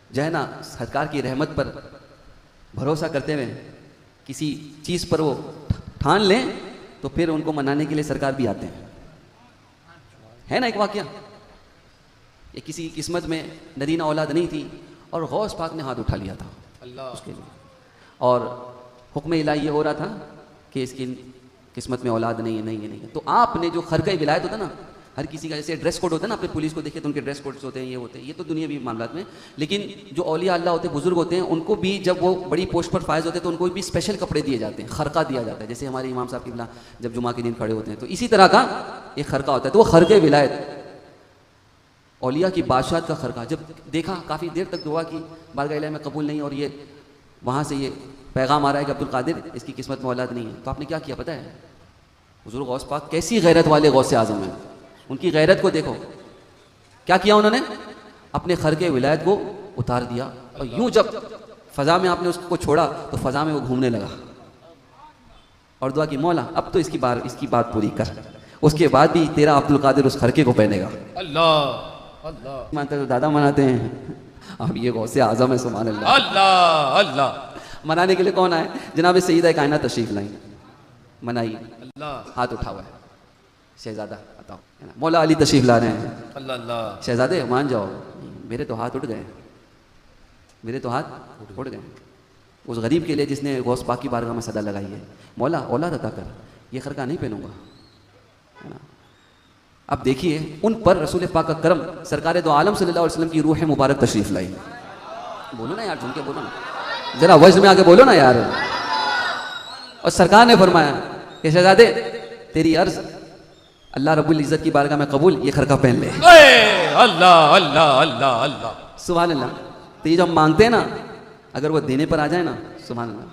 جو ہے نا سرکار کی رحمت پر بھروسہ کرتے ہوئے کسی چیز پر وہ ٹھان لیں تو پھر ان کو منانے کے لیے سرکار بھی آتے ہیں. ہے نا ایک واقعہ، یہ کسی قسمت میں نرینہ اولاد نہیں تھی اور غوث پاک نے ہاتھ اٹھا لیا تھا اس کے لیے، اور حکم الہی یہ ہو رہا تھا کہ اس کی قسمت میں اولاد نہیں ہے نہیں ہے نہیں ہے. تو آپ نے جو خرقہ ولایت ہوتا نا، ہر کسی کا جیسے ڈریس کوڈ ہوتا ہے نا، اپنے پولیس کو دیکھے تو ان کے ڈریس کوڈز ہوتے ہیں، یہ ہوتے ہیں، یہ تو دنیاوی معاملات میں. لیکن جو اولیاء اللہ ہوتے ہیں، بزرگ ہوتے ہیں، ان کو بھی جب وہ بڑی پوسٹ پر فائز ہوتے ہیں تو ان کو بھی اسپیشل کپڑے دیے جاتے ہیں، خرقہ دیا جاتا ہے. جیسے ہمارے امام صاحب قبلہ جب جمعہ کے دن کھڑے ہوتے ہیں تو اسی طرح کا ایک خرقہ ہوتا ہے. تو وہ خرقہ ولایت اولیاء کی بادشاہت کا خرقہ، جب دیکھا کافی دیر تک دعا کی، بارگاہ الہی میں قبول نہیں، اور یہ وہاں سے یہ پیغام آ رہا ہے کہ عبدالقادر اس کی قسمت میں اولاد نہیں ہے. تو آپ نے کیا کیا پتہ ہے؟ حضور غوث پاک کیسی غیرت والے غوث اعظم ہیں، ان کی غیرت کو دیکھو. کیا کیا انہوں نے؟ اپنے خرقہ ولایت کو اتار دیا، اور یوں جب فضا میں آپ نے اس کو چھوڑا تو فضا میں وہ گھومنے لگا، اور دعا کی مولا اب تو اس کی بات پوری کر، اس کے بعد بھی تیرا عبدالقادر اس خرقے کو پہنے گا. اللہ اللہ مانتے تو دادا مناتے ہیں، اب یہ غوث اعظم ہے. سبحان اللہ. اللہ اللہ. منانے کے لیے کون آئے؟ جناب سیدہ کائنات تشریف لائیں، منائی، اللہ ہاتھ اٹھا ہوا ہے. شہزادہ بتاؤ، مولا علی تشریف لا رہے ہیں. اللہ اللہ. شہزادے مان جاؤ، میرے تو ہاتھ اٹھ گئے، میرے تو ہاتھ اٹھ گئے. اس غریب کے لیے جس نے غوث پاک کی بارگاہ میں صدا لگائی ہے، مولا اولاد عطا کر، یہ خرقہ نہیں پہنوں گا، ہے نا. اب دیکھیے ان پر رسول پاک کا کرم، سرکار دو عالم صلی اللہ علیہ وسلم کی روح مبارک تشریف لائی. بولو نا یار، جھوم کے بولو نا، ذرا وزن میں آ کے بولو نا یار. اور سرکار نے فرمایا کہ شہزادے تیری عرض اللہ رب العزت کی بارگاہ میں قبول، یہ خرقہ پہن لے. اللہ اللہ اللہ اللہ. سبحان اللہ. تو یہ جو ہم مانگتے ہیں نا، اگر وہ دینے پر آ جائے نا، سبحان اللہ،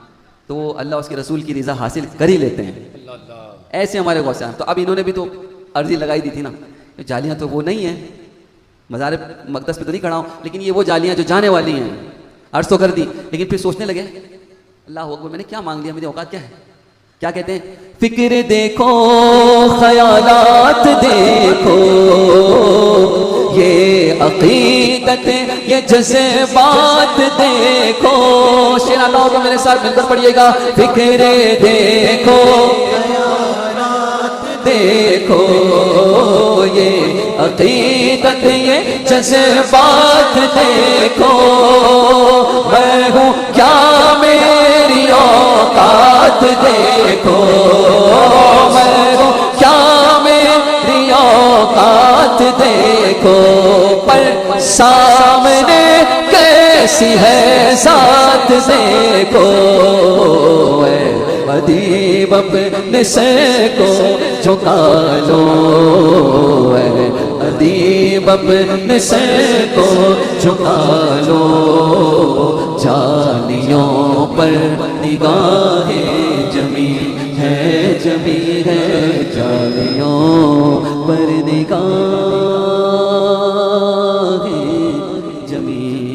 تو وہ اللہ اس کے رسول کی رضا حاصل کر ہی لیتے ہیں. اللہ اللہ. ایسے ہمارے غوث ہیں. تو اب انہوں نے بھی تو عرضی لگائی دی تھی نا، جالیاں تو وہ نہیں ہیں، مزار مقدس پہ تو نہیں کھڑا ہوں، لیکن یہ وہ جالیاں جو جانے والی ہیں، عرض تو کر دی. لیکن پھر سوچنے لگے اللہ اکبر، میں نے کیا مانگ لیا، میری اوقات کیا ہے. کیا کہتے ہیں؟ فکر دیکھو، خیالات دیکھو، یہ عقیدت، یہ جذبات دیکھو. شیر اللہ ہوگا میرے ساتھ مل کر پڑھیے گا. فکر دیکھو، دیکھو، یہ عقیدت، یہ جذبات دیکھو. میں ہوں کیا میری اوقات دیکھو، میں ہوں کیا میری اوقات دیکھو. پر سامنے کیسی ہے ذات دیکھو. ادیب اپنے سر کو جھکا لو، ادیب اپنے سر کو جھکا لو. جالیوں پر نگاہیں جمی ہے، جمی ہے، جالیوں پر نگاہیں جمی